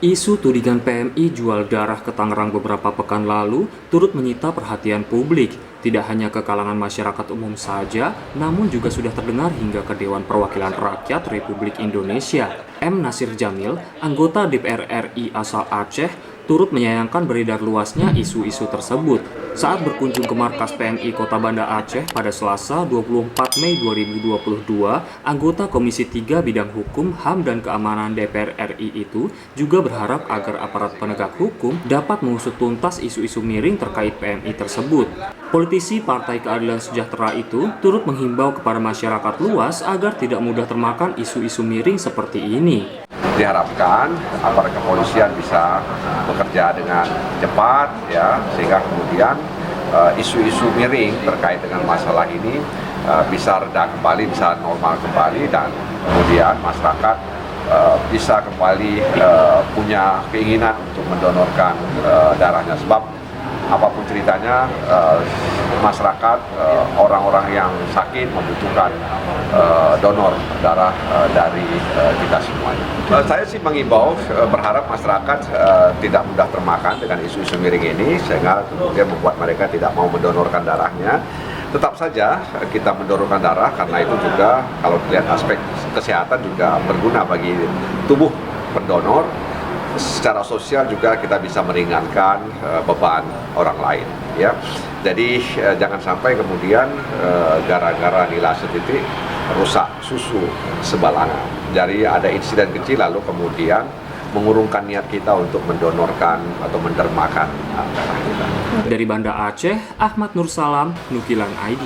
Isu tudingan PMI jual darah ke Tangerang beberapa pekan lalu turut menyita perhatian publik. Tidak hanya ke kalangan masyarakat umum saja, namun juga sudah terdengar hingga ke Dewan Perwakilan Rakyat Republik Indonesia. M. Nasir Jamil, anggota DPR RI asal Aceh, turut menyayangkan beredar luasnya isu-isu tersebut. Saat berkunjung ke markas PMI Kota Banda Aceh pada Selasa 24 Mei 2022, anggota Komisi 3 Bidang Hukum, HAM dan Keamanan DPR RI itu juga berharap agar aparat penegak hukum dapat mengusut tuntas isu-isu miring terkait PMI tersebut. Politisi Partai Keadilan Sejahtera itu turut menghimbau kepada masyarakat luas agar tidak mudah termakan isu-isu miring seperti ini. Diharapkan aparat kepolisian bisa bekerja dengan cepat, ya, sehingga kemudian isu-isu miring terkait dengan masalah ini bisa reda kembali, bisa normal kembali, dan kemudian masyarakat bisa kembali punya keinginan untuk mendonorkan darahnya. Sebab apapun ceritanya, masyarakat, orang-orang yang sakit membutuhkan donor darah dari kita semuanya. Saya sih mengimbau, berharap masyarakat tidak mudah termakan dengan isu-isu miring ini, sehingga kemudian membuat mereka tidak mau mendonorkan darahnya. Tetap saja kita mendonorkan darah, karena itu juga kalau dilihat aspek kesehatan juga berguna bagi tubuh pendonor. Secara sosial juga kita bisa meringankan beban orang lain, ya. Jadi jangan sampai kemudian gara-gara nilai setitik rusak susu sebalangan. Jadi ada insiden kecil lalu kemudian mengurungkan niat kita untuk mendonorkan atau mendermakan darah kita. Dari Banda Aceh, Ahmad Nursalam, Nukilan ID.